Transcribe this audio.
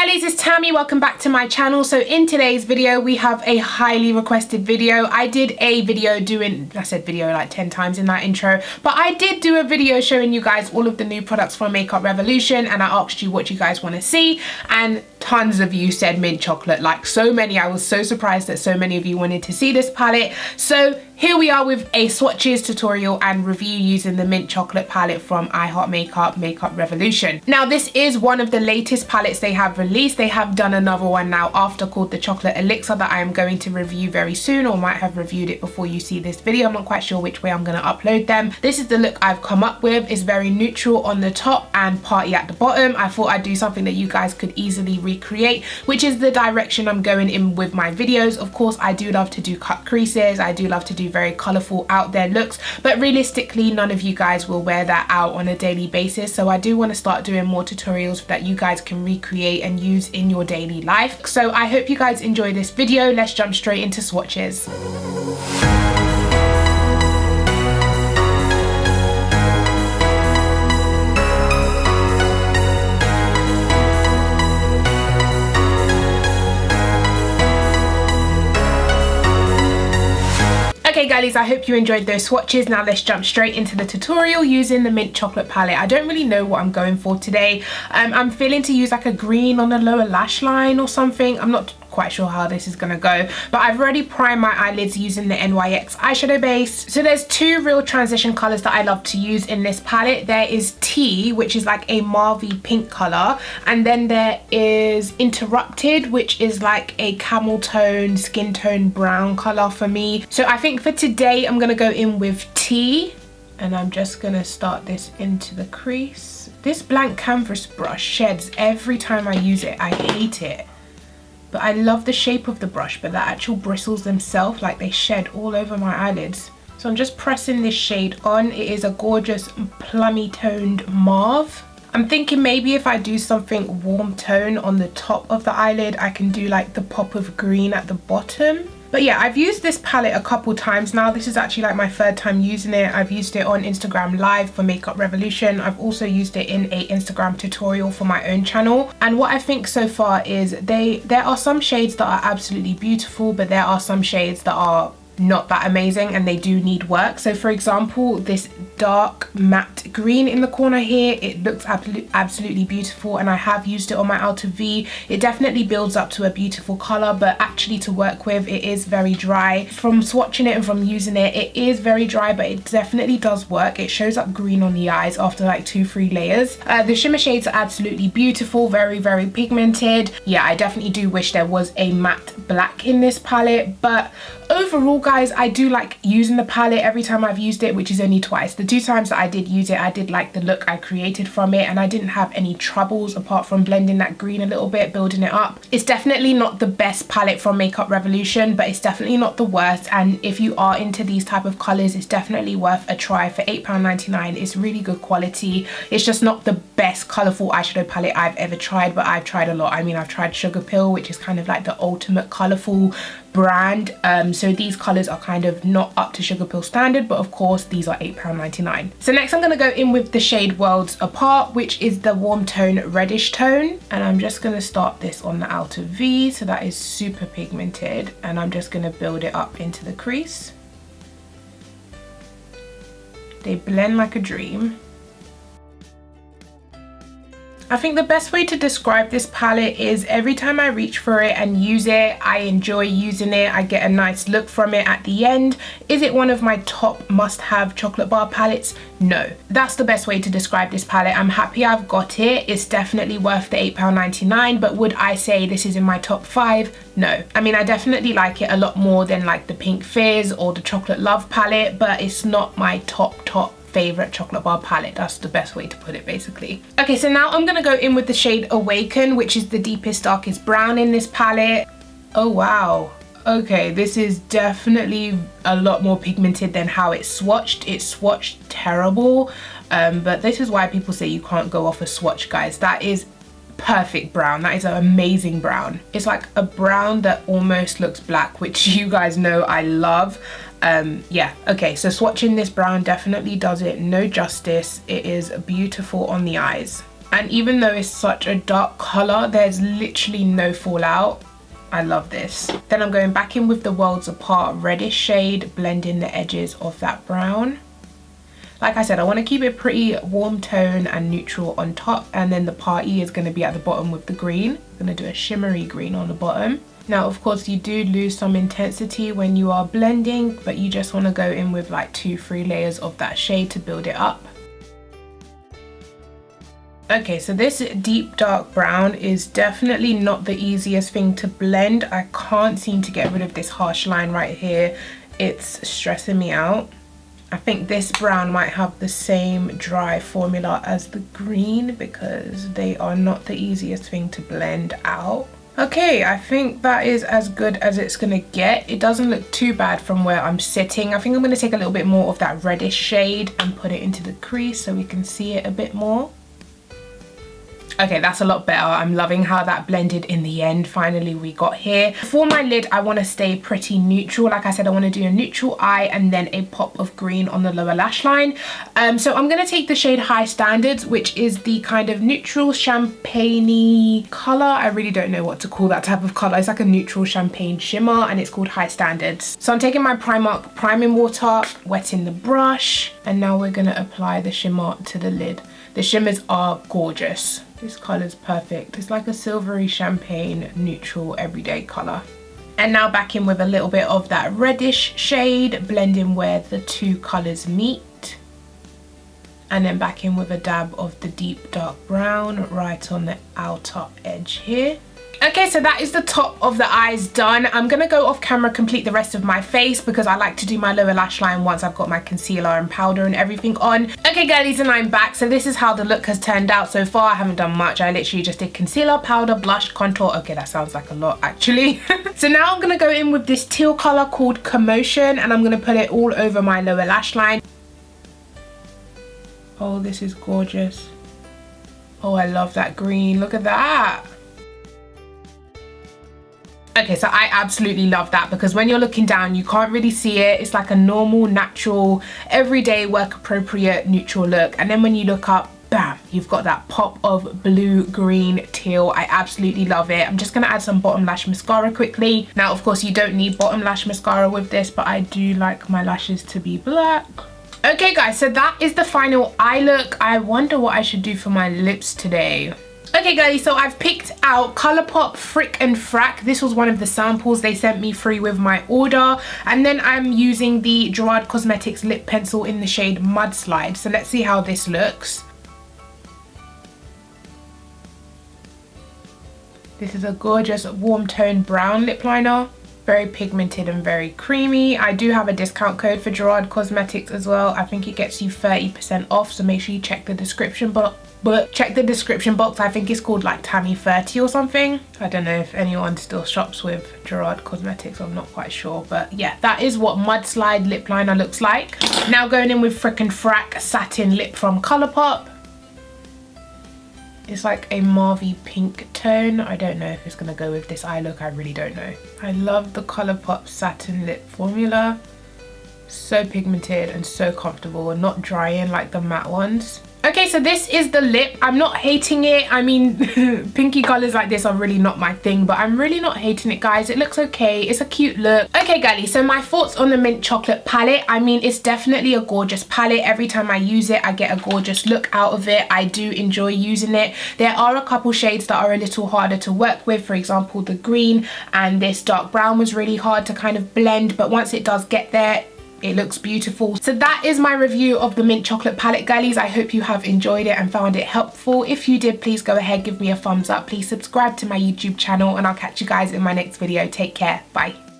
girlies, it's Tammi. Welcome back to my channel. So in today's video we have a highly requested video. I did a video I said video like 10 times in that intro, but I did do a video showing you guys all of the new products from Makeup Revolution, and I asked you what you guys want to see, and tons of you said mint chocolate. Like so many. I was so surprised that so many of you wanted to see this palette. So here we are with a swatches tutorial and review using the mint chocolate palette from I Heart Makeup, Makeup Revolution. Now this is one of the latest palettes they have released. They have done another one now after called the Chocolate Elixir that I am going to review very soon, or might have reviewed it before you see this video. I'm not quite sure which way I'm going to upload them. This is the look I've come up with. It's very neutral on the top and party at the bottom. I thought I'd do something that you guys could easily recreate, which is the direction I'm going in with my videos. Of course, I do love to do cut creases. I do love to do very colorful out there looks, but realistically none of you guys will wear that out on a daily basis. So I do want to start doing more tutorials that you guys can recreate and use in your daily life. So I hope you guys enjoy this video. Let's jump straight into swatches. Okay girlies, I hope you enjoyed those swatches. Now let's jump straight into the tutorial using the mint chocolate palette. I don't really know what I'm going for today. I'm feeling to use like a green on the lower lash line or something. I'm not quite sure how this is gonna go, but I've already primed my eyelids using the NYX eyeshadow base. So there's two real transition colors that I love to use in this palette. There is Tea, which is like a mauvey pink color, and then there is Interrupted, which is like a camel tone, skin tone brown color for me. So I think for today I'm gonna go in with Tea, and I'm just gonna start this into the crease. This blank canvas brush sheds every time I use it. I hate it. But I love the shape of the brush, but the actual bristles themselves, like they shed all over my eyelids. So I'm just pressing this shade on. It is a gorgeous plummy toned mauve. I'm thinking maybe if I do something warm tone on the top of the eyelid, I can do like the pop of green at the bottom. But yeah, I've used this palette a couple times now. This is actually like my third time using it. I've used it on Instagram Live for Makeup Revolution. I've also used it in a Instagram tutorial for my own channel. And what I think so far is there are some shades that are absolutely beautiful, but there are some shades that are not that amazing and they do need work. So for example, this dark matte green in the corner here, it looks absolutely beautiful, and I have used it on my outer V. It definitely builds up to a beautiful color, but actually to work with, it is very dry. From swatching it and from using it, it is very dry, but it definitely does work. It shows up green on the eyes after like 2-3 layers. The shimmer shades are absolutely beautiful, very pigmented. Yeah, I definitely do wish there was a matte black in this palette, but overall guys, I do like using the palette every time I've used it, which is only twice. The 2 times that I did use it, I did like the look I created from it, and I didn't have any troubles apart from blending that green a little bit, building it up. It's definitely not the best palette from Makeup Revolution, but it's definitely not the worst, and if you are into these type of colors, it's definitely worth a try. For £8.99, it's really good quality. It's just not the best colorful eyeshadow palette I've ever tried, but I've tried a lot. I mean, I've tried Sugar Pill, which is kind of like the ultimate colorful brand, so these colors are kind of not up to Sugar Pill standard, but of course these are £8.99. So next I'm going to go in with the shade Worlds Apart, which is the warm tone reddish tone, and I'm just going to start this on the outer V. So that is super pigmented, and I'm just going to build it up into the crease. They blend like a dream. I think the best way to describe this palette is every time I reach for it and use it, I enjoy using it. I get a nice look from it at the end. Is it one of my top must-have chocolate bar palettes? No. That's the best way to describe this palette. I'm happy I've got it. It's definitely worth the £8.99, but would I say this is in my top 5? No. I mean, I definitely like it a lot more than like the Pink Fizz or the Chocolate Love palette, but it's not my top favorite chocolate bar palette. That's the best way to put it basically. Okay, so now I'm gonna go in with the shade Awaken, which is the deepest darkest brown in this palette. Oh wow, okay, this is definitely a lot more pigmented than how it's swatched. It's swatched terrible, but this is why people say you can't go off a swatch, guys. That is perfect brown. That is an amazing brown. It's like a brown that almost looks black, which you guys know I love. Yeah, okay, so swatching this brown definitely does it no justice. It is beautiful on the eyes. And even though it's such a dark color, there's literally no fallout. I love this. Then I'm going back in with the Worlds Apart reddish shade, blending the edges of that brown. Like I said, I want to keep it pretty warm tone and neutral on top, and then the party is going to be at the bottom with the green. I'm going to do a shimmery green on the bottom. Now, of course, you do lose some intensity when you are blending, but you just want to go in with like 2-3 layers of that shade to build it up. Okay, so this deep dark brown is definitely not the easiest thing to blend. I can't seem to get rid of this harsh line right here. It's stressing me out. I think this brown might have the same dry formula as the green because they are not the easiest thing to blend out. Okay, I think that is as good as it's gonna get. It doesn't look too bad from where I'm sitting. I think I'm gonna take a little bit more of that reddish shade and put it into the crease so we can see it a bit more. Okay, that's a lot better. I'm loving how that blended in the end. Finally, we got here. For my lid, I want to stay pretty neutral. Like I said, I want to do a neutral eye and then a pop of green on the lower lash line. So I'm going to take the shade High Standards, which is the kind of neutral champagne-y color. I really don't know what to call that type of color. It's like a neutral champagne shimmer and it's called High Standards. So I'm taking my Primark priming water, wetting the brush, and now we're going to apply the shimmer to the lid. The shimmers are gorgeous. This color's perfect. It's like a silvery champagne neutral everyday color. And now back in with a little bit of that reddish shade, blending where the two colors meet. And then back in with a dab of the deep dark brown right on the outer edge here. Okay, so that is the top of the eyes done. I'm gonna go off camera, complete the rest of my face because I like to do my lower lash line once I've got my concealer and powder and everything on. Okay girlies, and I'm back. So this is how the look has turned out so far. I haven't done much. I literally just did concealer, powder, blush, contour. Okay, that sounds like a lot actually. So now I'm gonna go in with this teal color called Commotion and I'm gonna put it all over my lower lash line. Oh, this is gorgeous. Oh, I love that green. Look at that. Okay, so I absolutely love that because when you're looking down, you can't really see it. It's like a normal, natural, everyday work appropriate neutral look. And then when you look up, bam, you've got that pop of blue, green, teal. I absolutely love it. I'm just gonna add some bottom lash mascara quickly. Now, of course, you don't need bottom lash mascara with this, but I do like my lashes to be black. Okay guys, so that is the final eye look. I wonder what I should do for my lips today. Okay guys, so I've picked out Colourpop Frick Frack. This was one of the samples they sent me free with my order. And then I'm using the Gerard Cosmetics lip pencil in the shade Mudslide. So let's see how this looks. This is a gorgeous warm tone brown lip liner. Very pigmented and very creamy. I do have a discount code for Gerard Cosmetics as well. I think it gets you 30% off, so make sure you check the description box. Check the description box. I think it's called like Tammi 30 or something. I don't know if anyone still shops with Gerard Cosmetics. I'm not quite sure, but yeah, that is what Mudslide lip liner looks like. Now going in with Frick Frack satin lip from Colourpop. It's like a mauvey pink tone. I don't know if it's gonna go with this eye look. I really don't know. I love the Colourpop satin lip formula. So pigmented and so comfortable and not drying like the matte ones. Okay, so this is the lip. I'm not hating it. I mean, pinky colors like this are really not my thing, but I'm really not hating it, guys. It looks okay. It's a cute look. Okay, girlies, so my thoughts on the Mint Chocolate palette. I mean, it's definitely a gorgeous palette. Every time I use it, I get a gorgeous look out of it. I do enjoy using it. There are a couple shades that are a little harder to work with. For example, the green and this dark brown was really hard to kind of blend, but once it does get there, it looks beautiful. So that is my review of the Mint Chocolate palette, girlies. I hope you have enjoyed it and found it helpful. If you did, please go ahead, give me a thumbs up. Please subscribe to my YouTube channel and I'll catch you guys in my next video. Take care. Bye.